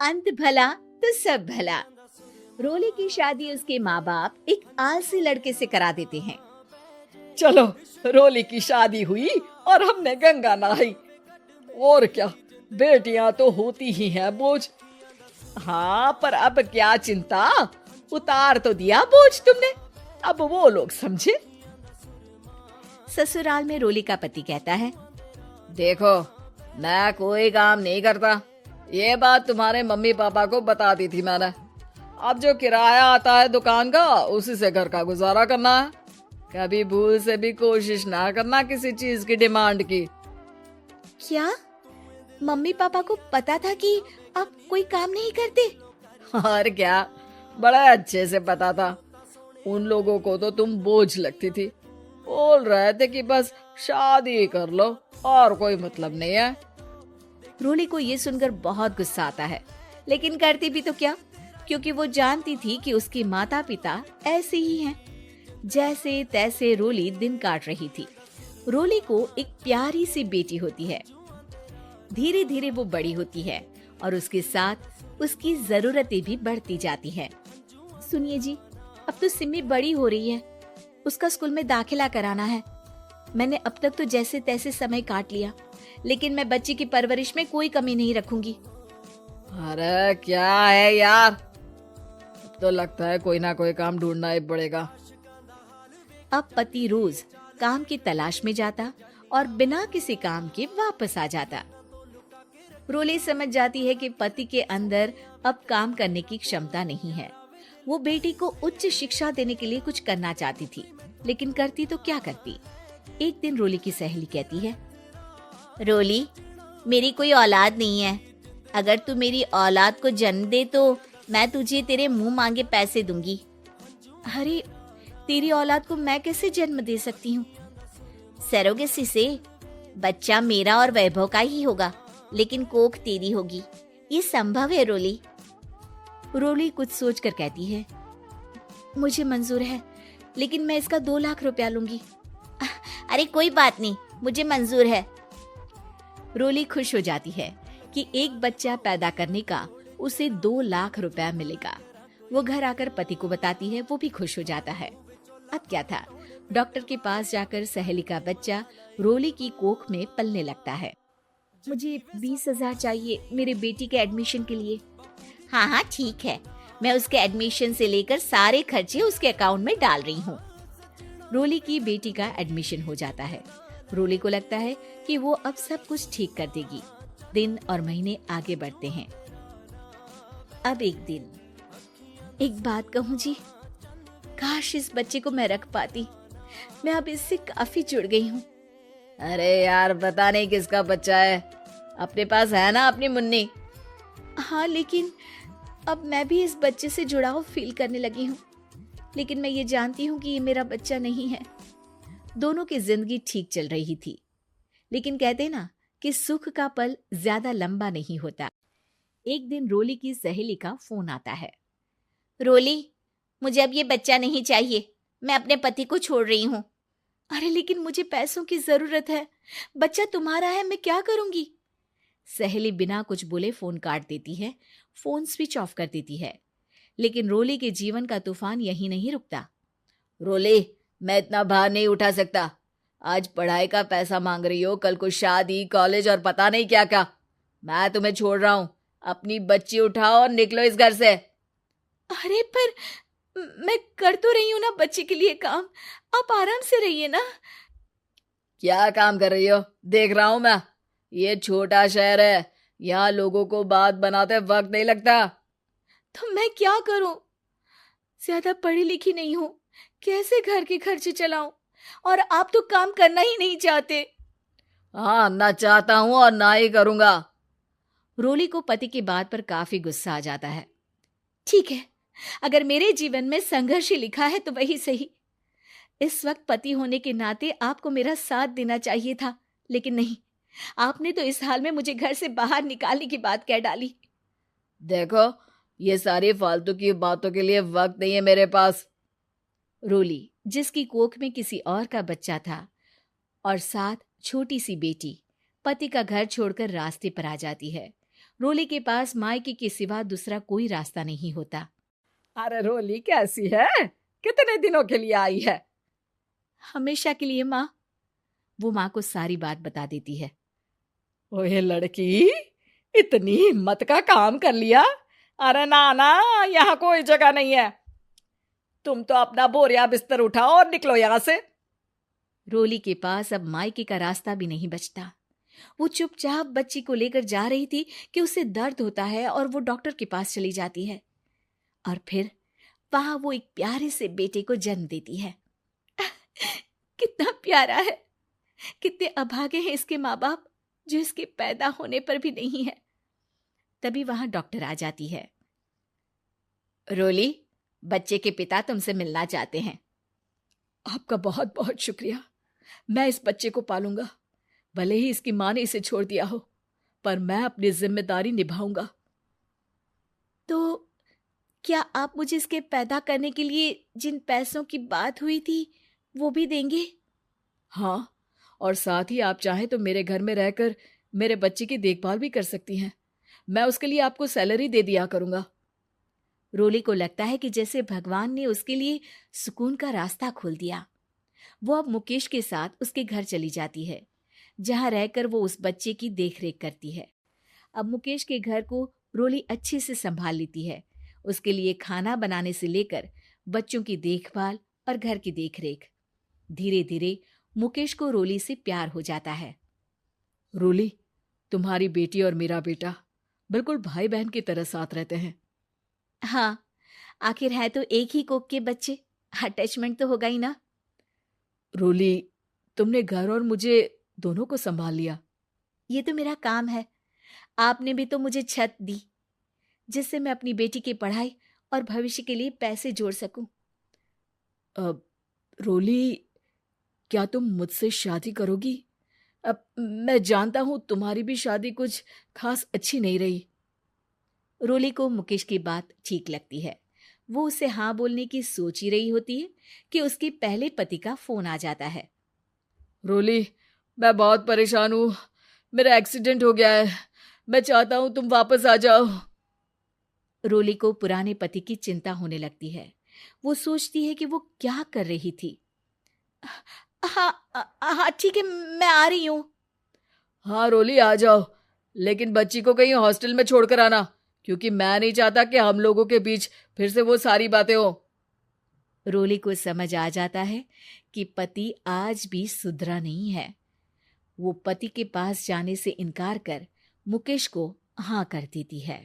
अंत भला तो सब भला। रोली की शादी उसके माँ बाप एक आलसी लड़के से करा देते हैं। चलो, रोली की शादी हुई और हमने गंगा नहाई। और क्या, बेटियां तो होती ही हैं बोझ। हाँ, पर अब क्या चिंता, उतार तो दिया बोझ तुमने, अब वो लोग समझे। ससुराल में रोली का पति कहता है, देखो, मैं कोई काम नहीं करता, ये बात तुम्हारे मम्मी पापा को बता दी थी मैंने। अब जो किराया आता है दुकान का, उसी से घर का गुजारा करना है। कभी भूल से भी कोशिश ना करना किसी चीज की डिमांड की। क्या मम्मी पापा को पता था कि आप कोई काम नहीं करते? और क्या, बड़ा अच्छे से पता था। उन लोगों को तो तुम बोझ लगती थी, बोल रहे थे कि बस शादी कर लो और कोई मतलब नहीं है। रोली को ये सुनकर बहुत गुस्सा आता है, लेकिन करती भी तो क्या, क्योंकि वो जानती थी कि उसके माता पिता ऐसे ही हैं। जैसे तैसे रोली दिन काट रही थी। रोली को एक प्यारी सी बेटी होती है। धीरे धीरे वो बड़ी होती है और उसके साथ उसकी जरूरतें भी बढ़ती जाती हैं। सुनिए जी, अब तो सिमी बड़ी हो रही है, उसका स्कूल में दाखिला कराना है। मैंने अब तक तो जैसे तैसे समय काट लिया, लेकिन मैं बच्ची की परवरिश में कोई कमी नहीं रखूंगी। अरे क्या है यार, अब तो लगता है कोई ना कोई काम ढूंढना ही पड़ेगा। अब पति रोज काम की तलाश में जाता और बिना किसी काम के वापस आ जाता। रोली समझ जाती है कि पति के अंदर अब काम करने की क्षमता नहीं है। वो बेटी को उच्च शिक्षा देने के लिए कुछ करना चाहती थी, लेकिन करती तो क्या करती। एक दिन रोली की सहेली कहती है, रोली, मेरी कोई औलाद नहीं है। अगर तू मेरी औलाद को जन्म दे तो मैं तुझे तेरे मुंह मांगे पैसे दूंगी। अरे, तेरी औलाद को मैं कैसे जन्म दे सकती हूँ? सरोगेसी से। बच्चा मेरा और वैभव का ही होगा, लेकिन कोख तेरी होगी। ये संभव है रोली। रोली कुछ सोचकर कहती है, मुझे मंजूर है, लेकिन मैं इसका 2 लाख रुपया लूंगी। अरे कोई बात नहीं, मुझे मंजूर है। रोली खुश हो जाती है कि एक बच्चा पैदा करने का उसे 2 लाख रुपया मिलेगा। वो घर आकर पति को बताती है, वो भी खुश हो जाता है। अब क्या था, डॉक्टर के पास जाकर सहेली का बच्चा रोली की कोख में पलने लगता है। मुझे 20,000 चाहिए मेरे बेटी के एडमिशन के लिए। हाँ हाँ ठीक है, मैं उसके एडमिशन से लेकर सारे खर्चे उसके अकाउंट में डाल रही हूँ। रोली की बेटी का एडमिशन हो जाता है। रोली को लगता है कि वो अब सब कुछ ठीक कर देगी। दिन और महीने आगे बढ़ते हैं। अब एक दिन, एक बात कहूँ जी, काश इस बच्चे को मैं रख पाती। मैं अब इससे काफी जुड़ गई हूँ। अरे यार, पता नहीं किसका बच्चा है, अपने पास है ना अपनी मुन्नी। हाँ, लेकिन अब मैं भी इस बच्चे से जुड़ाव फील करने लगी हूँ, लेकिन मैं ये जानती हूँ कि ये मेरा बच्चा नहीं है। दोनों की जिंदगी ठीक चल रही थी, लेकिन कहते ना कि सुख का पल ज्यादा लंबा नहीं होता। एक दिन रोली की सहेली का फोन आता है। रोली, मुझे अब ये बच्चा नहीं चाहिए, मैं अपने पति को छोड़ रही हूँ। अरे लेकिन मुझे पैसों की जरूरत है, बच्चा तुम्हारा है, मैं क्या करूंगी? सहेली बिना कुछ बोले फोन काट देती है, फोन स्विच ऑफ कर देती है। लेकिन रोली के जीवन का तूफान यहीं नहीं रुकता। रोली, मैं इतना भार नहीं उठा सकता। आज पढ़ाई का पैसा मांग रही हो, कल को शादी, कॉलेज और पता नहीं क्या क्या। मैं तुम्हें छोड़ रहा हूँ, अपनी बच्ची उठाओ और निकलो इस घर से। अरे पर मैं कर तो रही हूँ ना बच्चे के लिए काम, आप आराम से रहिए ना। क्या काम कर रही हो, देख रहा हूं मैं। ये छोटा शहर है, यहाँ लोगों को बात बनाते वक्त नहीं लगता। तो मैं क्या करूं? ज्यादा पढ़ी लिखी नहीं हूं, कैसे घर के खर्चे चलाऊं? और आप तो काम करना ही नहीं चाहते। हाँ, ना चाहता हूँ और ना ही करूंगा। रोली को पति की बात पर काफी गुस्सा आ जाता है। ठीक है, अगर मेरे जीवन में संघर्ष ही लिखा है तो वही सही। इस वक्त पति होने के नाते आपको मेरा साथ देना चाहिए था, लेकिन नहीं, आपने तो इस हाल में मुझे घर से बाहर निकालने की बात कह डाली। देखो, ये सारी फालतू की बातों के लिए वक्त नहीं है मेरे पास। रोली, जिसकी कोख में किसी और का बच्चा था और साथ छोटी सी बेटी, पति का घर छोड़कर रास्ते पर आ जाती है। रोली के पास मायके के सिवा दूसरा कोई रास्ता नहीं होता। अरे रोली कैसी है? कितने दिनों के लिए आई है? हमेशा के लिए माँ। वो माँ को सारी बात बता देती है। ओए लड़की, इतनी हिम्मत का काम कर लिया। अरे ना ना, यहाँ कोई जगह नहीं है। तुम तो अपना बोरिया बिस्तर उठाओ और निकलो यहाँ से। रोली के पास अब मायके का रास्ता भी नहीं बचता। वो चुपचाप बच्ची को लेकर जा रही थी कि उसे दर्द होता है और वो डॉक्टर के पास चली जाती है और फिर वहां वो एक प्यारे से बेटे को जन्म देती है। कितना प्यारा है, कितने अभागे हैं इसके माँ बाप जो इसके पैदा होने पर भी नहीं है। तभी वहां डॉक्टर आ जाती है। रोली, बच्चे के पिता तुमसे मिलना चाहते हैं। आपका बहुत बहुत शुक्रिया। मैं इस बच्चे को पालूंगा, भले ही इसकी माँ ने इसे छोड़ दिया हो, पर मैं अपनी जिम्मेदारी निभाऊंगा। तो क्या आप मुझे इसके पैदा करने के लिए जिन पैसों की बात हुई थी वो भी देंगे? हाँ, और साथ ही आप चाहें तो मेरे घर में रहकर मेरे बच्चे की देखभाल भी कर सकती हैं। मैं उसके लिए आपको सैलरी दे दिया करूंगा। रोली को लगता है कि जैसे भगवान ने उसके लिए सुकून का रास्ता खोल दिया। वो अब मुकेश के साथ उसके घर चली जाती है, जहां रहकर वो उस बच्चे की देखरेख करती है। अब मुकेश के घर को रोली अच्छे से संभाल लेती है। उसके लिए खाना बनाने से लेकर बच्चों की देखभाल और घर की देखरेख। धीरे धीरे मुकेश को रोली से प्यार हो जाता है। रोली, तुम्हारी बेटी और मेरा बेटा बिल्कुल भाई बहन की तरह साथ रहते हैं। हाँ, आखिर है तो एक ही कोख के बच्चे, अटैचमेंट तो होगा ही ना। रोली, तुमने घर और मुझे दोनों को संभाल लिया। ये तो मेरा काम है। आपने भी तो मुझे छत दी जिससे मैं अपनी बेटी की पढ़ाई और भविष्य के लिए पैसे जोड़ सकूं। अब रोली, क्या तुम मुझसे शादी करोगी? अब मैं जानता हूं तुम्हारी भी शादी कुछ खास अच्छी नहीं रही। रोली को मुकेश की बात ठीक लगती है। वो उसे हाँ बोलने की सोच ही रही होती है कि उसके पहले पति का फोन आ जाता है। रोली, मैं बहुत परेशान हूं। मेरा एक्सीडेंट हो गया है। मैं चाहता हूं तुम वापस आ जाओ। रोली को पुराने पति की चिंता होने लगती है। वो सोचती है कि वो क्या कर रही थी। हाँ हाँ ठीक है, मैं आ रही हूँ। हाँ रोली, आ जाओ, लेकिन बच्ची को कहीं हॉस्टल में छोड़कर आना, क्योंकि मैं नहीं चाहता कि हम लोगों के बीच फिर से वो सारी बातें हो। रोली को समझ आ जाता है कि पति आज भी सुधरा नहीं है। वो पति के पास जाने से इनकार कर मुकेश को हाँ कर देती है।